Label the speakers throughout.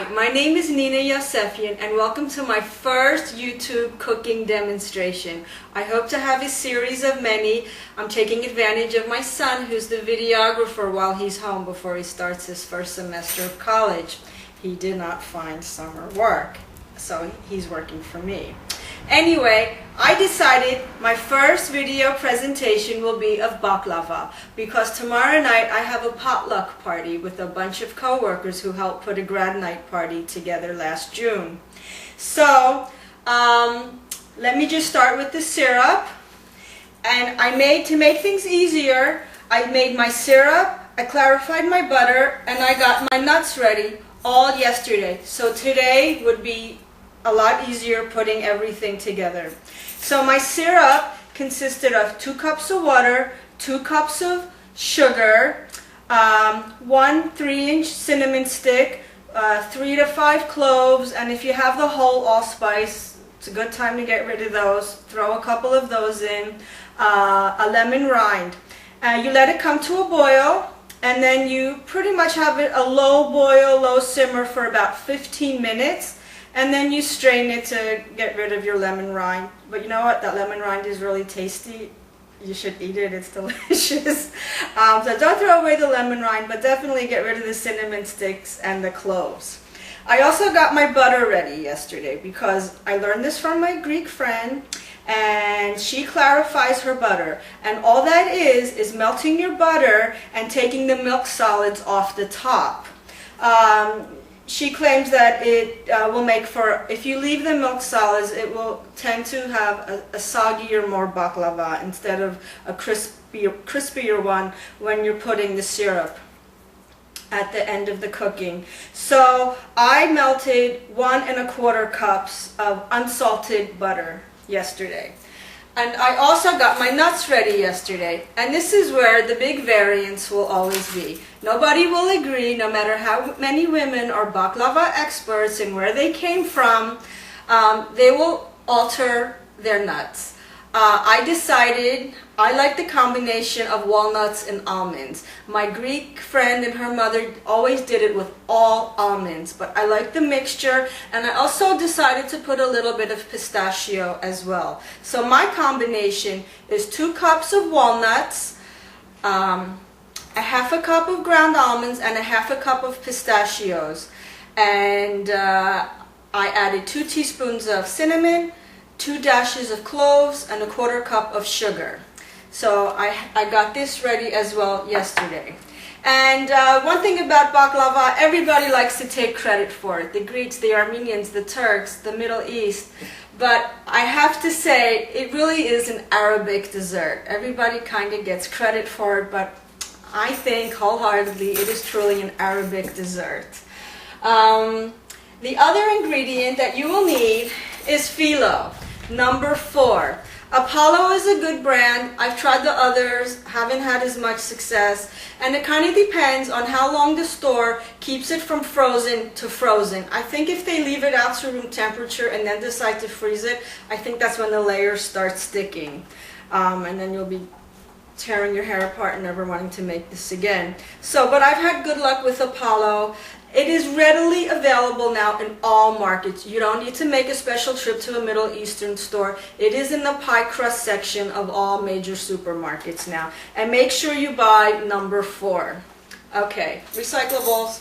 Speaker 1: Hi, my name is Nina Yosefian and welcome to my first YouTube cooking demonstration. I hope to have a series of many. I'm taking advantage of my son who's the videographer while he's home before he starts his first semester of college. He did not find summer work, so he's working for me. Anyway, I decided my first video presentation will be of baklava because tomorrow night I have a potluck party with a bunch of co-workers who helped put a grad night party together last June. So, let me just start with the syrup. And to make things easier, I made my syrup, I clarified my butter, and I got my nuts ready all yesterday. So today would be a lot easier putting everything together. So my syrup consisted of 2 cups of water, 2 cups of sugar, 1 3-inch cinnamon stick, 3 to 5 cloves, and if you have the whole allspice, it's a good time to get rid of those. Throw a couple of those in, a lemon rind. You let it come to a boil, and then you pretty much have it a low boil, low simmer for about 15 minutes. And then you strain it to get rid of your lemon rind. But you know what? That lemon rind is really tasty. You should eat it. It's delicious. So don't throw away the lemon rind, but definitely get rid of the cinnamon sticks and the cloves. I also got my butter ready yesterday because I learned this from my Greek friend, and she clarifies her butter. And all that is melting your butter and taking the milk solids off the top. She claims that it will make for, if you leave the milk solids, it will tend to have a soggier, more baklava instead of a crispier one when you're putting the syrup at the end of the cooking. So I melted 1 1/4 cups of unsalted butter yesterday. And I also got my nuts ready yesterday. And this is where the big variance will always be. Nobody will agree, no matter how many women are baklava experts and where they came from, they will alter their nuts. I decided I like the combination of walnuts and almonds. My Greek friend and her mother always did it with all almonds, but I like the mixture, and I also decided to put a little bit of pistachio as well. So my combination is 2 cups of walnuts, a 1/2 cup of ground almonds, and a 1/2 cup of pistachios. And I added 2 teaspoons of cinnamon, 2 dashes of cloves, and a 1/4 cup of sugar. So I got this ready as well yesterday. And one thing about baklava, everybody likes to take credit for it. The Greeks, the Armenians, the Turks, the Middle East. But I have to say, it really is an Arabic dessert. Everybody kind of gets credit for it, but I think wholeheartedly it is truly an Arabic dessert. The other ingredient that you will need is phyllo. Number 4. Apollo is a good brand. I've tried the others, haven't had as much success, and it kind of depends on how long the store keeps it from frozen to frozen. I think if they leave it out to room temperature and then decide to freeze it, I think that's when the layers start sticking, and then you'll be tearing your hair apart and never wanting to make this again. So, but I've had good luck with Apollo. It is readily available now in all markets. You don't need to make a special trip to a Middle Eastern store. It is in the pie crust section of all major supermarkets now. And make sure you buy number 4. Okay, recyclables.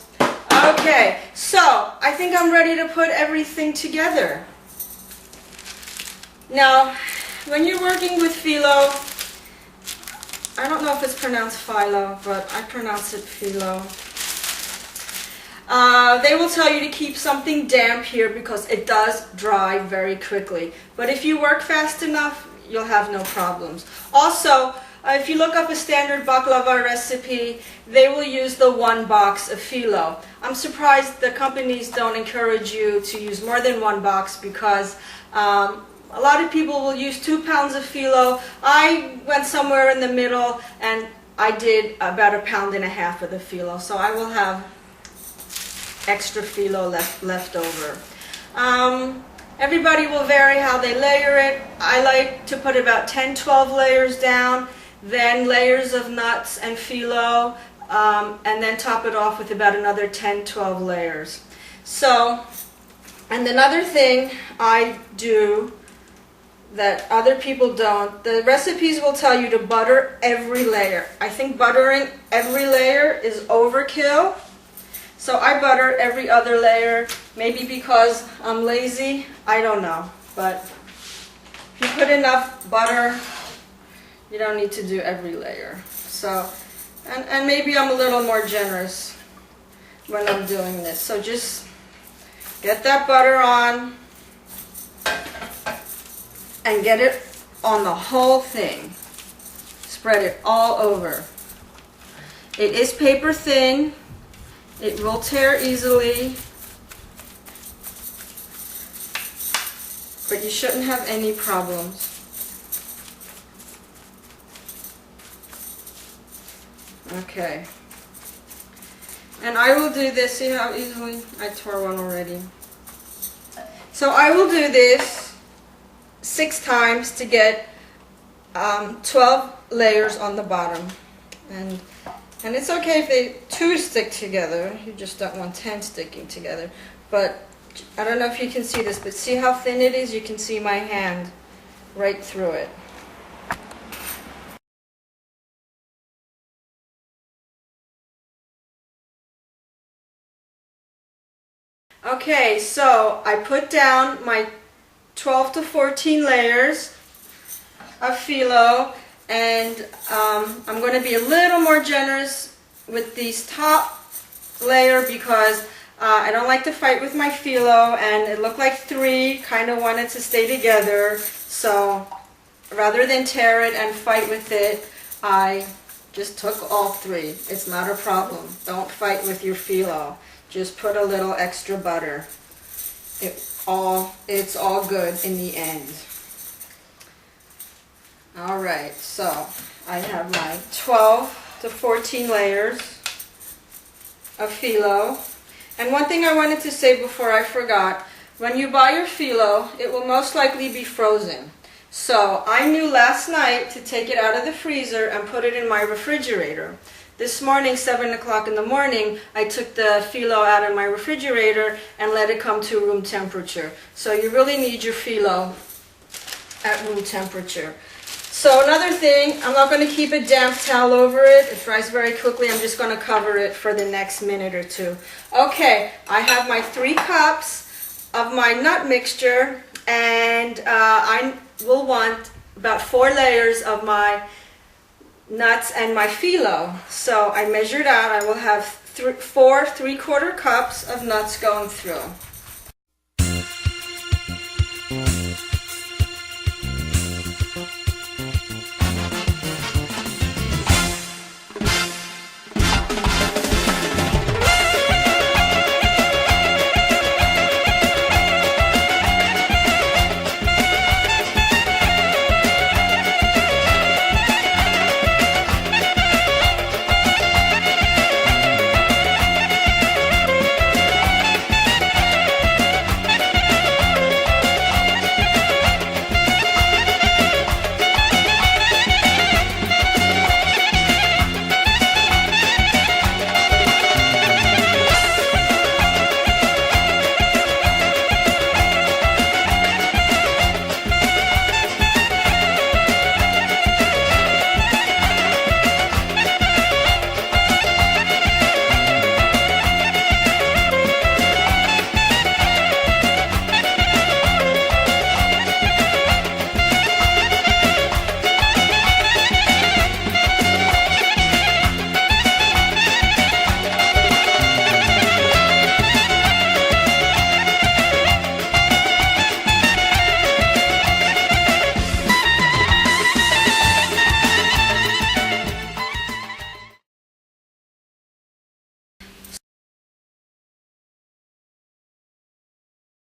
Speaker 1: Okay, so I think I'm ready to put everything together. Now, when you're working with phyllo, I don't know if it's pronounced phyllo, but I pronounce it phyllo. They will tell you to keep something damp here because it does dry very quickly. But if you work fast enough, you'll have no problems. Also, if you look up a standard baklava recipe, they will use the 1 box of phyllo. I'm surprised the companies don't encourage you to use more than 1 box because a lot of people will use 2 pounds of phyllo. I went somewhere in the middle and I did about 1.5 pounds of the phyllo. So I will have extra phyllo left over. Everybody will vary how they layer it. I like to put about 10-12 layers down, then layers of nuts and phyllo, and then top it off with about another 10-12 layers. So, and another thing I do that other people don't, the recipes will tell you to butter every layer. I think buttering every layer is overkill. So I butter every other layer, maybe because I'm lazy, I don't know. But if you put enough butter, you don't need to do every layer. So, and maybe I'm a little more generous when I'm doing this. So just get that butter on and get it on the whole thing. Spread it all over. It is paper thin. It will tear easily, but you shouldn't have any problems. Okay. And I will do this, see how easily I tore one already. So I will do this 6 times to get 12 layers on the bottom. And it's okay if they 2 stick together, you just don't want 10 sticking together. But I don't know if you can see this, but see how thin it is? You can see my hand right through it. Okay, so I put down my 12 to 14 layers of phyllo, and I'm going to be a little more generous with these top layer because I don't like to fight with my phyllo, and it looked like 3, kind of wanted to stay together, so rather than tear it and fight with it, I just took all 3. It's not a problem. Don't fight with your phyllo. Just put a little extra butter. It's all good in the end. Alright, so I have my 12 to 14 layers of phyllo. And one thing I wanted to say before I forgot, when you buy your phyllo, it will most likely be frozen. So I knew last night to take it out of the freezer and put it in my refrigerator. This morning, 7 o'clock in the morning, I took the phyllo out of my refrigerator and let it come to room temperature. So you really need your phyllo at room temperature. So another thing, I'm not going to keep a damp towel over it. It dries very quickly. I'm just going to cover it for the next minute or 2. Okay, I have my 3 cups of my nut mixture, and I will want about 4 layers of my nuts and my phyllo. So I measured out, I will have 4 3/4 cups of nuts going through.